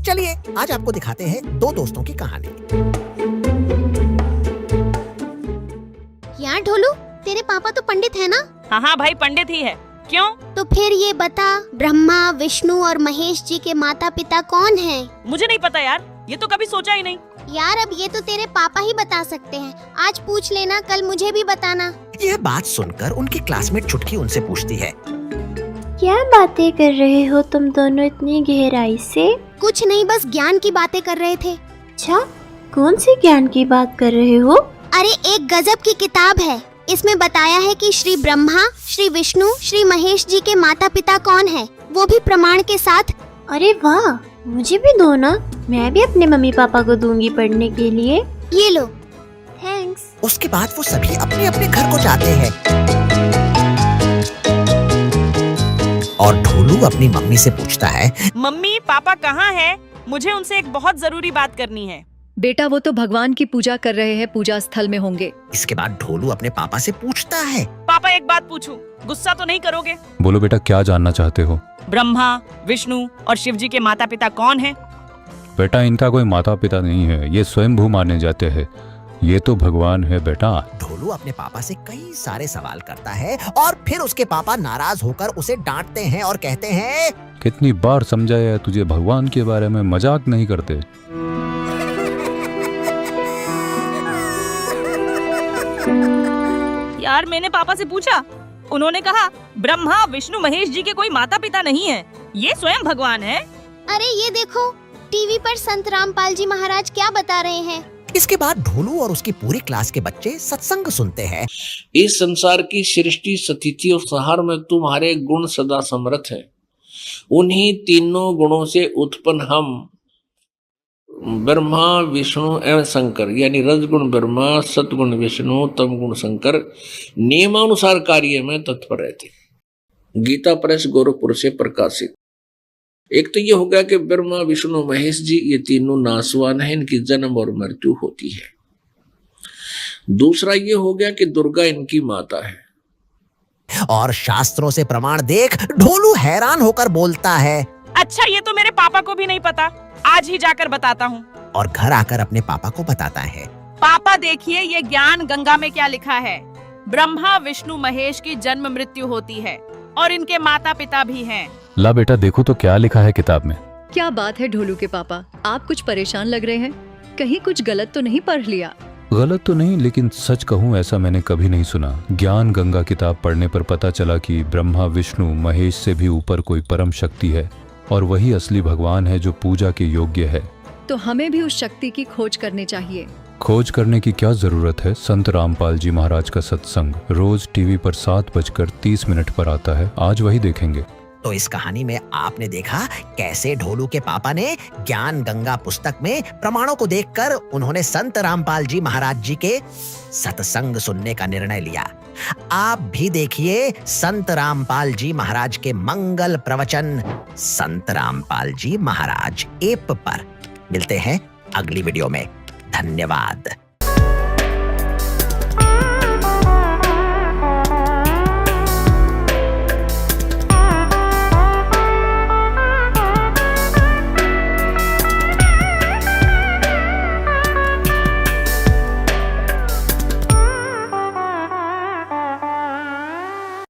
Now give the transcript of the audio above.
चलिए आज आपको दिखाते हैं दो दोस्तों की कहानी। यार ढोलू, तेरे पापा तो पंडित है ना? हाँ भाई, पंडित ही है। क्यों? तो फिर ये बता, ब्रह्मा, विष्णु और महेश जी के माता पिता कौन हैं? मुझे नहीं पता यार, ये तो कभी सोचा ही नहीं। यार अब ये तो तेरे पापा ही बता सकते हैं। आज पूछ लेना, कल मुझे भी बताना। यह बात सुनकर उनकी क्लासमेट चुटकी उनसे पूछती है, क्या बातें कर रहे हो तुम दोनों इतनी गहराई से? कुछ नहीं, बस ज्ञान की बातें कर रहे थे। अच्छा, कौन सी ज्ञान की बात कर रहे हो? अरे एक गजब की किताब है, इसमें बताया है कि श्री ब्रह्मा, श्री विष्णु, श्री महेश जी के माता पिता कौन है, वो भी प्रमाण के साथ। अरे वाह, मुझे भी दो ना, मैं भी अपने मम्मी पापा को दूंगी पढ़ने के लिए। ये लो। थैंक्स। उसके बाद वो सभी अपने अपने घर को जाते हैं और ढोलू अपनी मम्मी से पूछता है, मम्मी पापा कहाँ हैं? मुझे उनसे एक बहुत जरूरी बात करनी है। बेटा वो तो भगवान की पूजा कर रहे हैं, पूजा स्थल में होंगे। इसके बाद ढोलू अपने पापा से पूछता है, पापा एक बात पूछूं, गुस्सा तो नहीं करोगे? बोलो बेटा, क्या जानना चाहते हो? ब्रह्मा, विष्णु और शिव जी के माता पिता कौन हैं? बेटा इनका कोई माता पिता नहीं है, ये स्वयंभू माने जाते हैं। ये तो भगवान है बेटा। ढोलू अपने पापा से कई सारे सवाल करता है और फिर उसके पापा नाराज होकर उसे डांटते हैं और कहते हैं, कितनी बार समझाया है तुझे, भगवान के बारे में मजाक नहीं करते। यार मैंने पापा से पूछा, उन्होंने कहा ब्रह्मा, विष्णु, महेश जी के कोई माता पिता नहीं है, ये स्वयं भगवान है। अरे ये देखो, टीवी पर संत रामपाल जी महाराज क्या बता रहे हैं। इसके बाद ढोलू और उसकी पूरी क्लास के बच्चे सत्संग सुनते हैं। इस संसार की सृष्टि, स्थिति और संहार में तुम्हारे गुण सदा समर्थ है। उन्हीं तीनों गुणों से उत्पन्न हम ब्रह्मा, विष्णु एवं शंकर, यानी रजगुण ब्रह्मा, सतगुण विष्णु, तमगुण शंकर नियमानुसार कार्य में तत्पर रहते। गीता प्रेस गोरखपुर से प्रकाशित। एक तो ये हो गया कि ब्रह्मा, विष्णु, महेश जी ये तीनों नासवान हैं, इनकी जन्म और मृत्यु होती है। दूसरा ये हो गया कि दुर्गा इनकी माता है। और शास्त्रों से प्रमाण देख ढोलू हैरान होकर बोलता है, अच्छा ये तो मेरे पापा को भी नहीं पता, आज ही जाकर बताता हूँ। और घर आकर अपने पापा को बताता है, पापा देखिए ये ज्ञान गंगा में क्या लिखा है। ब्रह्मा, विष्णु, महेश की जन्म मृत्यु होती है और इनके माता पिता भी हैं। ला बेटा देखो तो क्या लिखा है किताब में। क्या बात है ढोलू के पापा, आप कुछ परेशान लग रहे हैं, कहीं कुछ गलत तो नहीं पढ़ लिया? गलत तो नहीं, लेकिन सच कहूँ ऐसा मैंने कभी नहीं सुना। ज्ञान गंगा किताब पढ़ने पर पता चला कि ब्रह्मा, विष्णु, महेश से भी ऊपर कोई परम शक्ति है और वही असली भगवान है जो पूजा के योग्य है। तो हमें भी उस शक्ति की खोज करनी चाहिए। खोज करने की क्या जरूरत है? संत रामपाल जी महाराज का सत्संग रोज टीवी पर 7:30 पर आता है, आज वही देखेंगे। तो इस कहानी में आपने देखा कैसे ढोलू के पापा ने ज्ञान गंगा पुस्तक में प्रमाणों को देखकर उन्होंने संत रामपाल जी महाराज जी के सत्संग सुनने का निर्णय लिया। आप भी देखिए संत रामपाल जी महाराज के मंगल प्रवचन संत रामपाल जी महाराज ऐप पर। मिलते हैं अगली वीडियो में। धन्यवाद।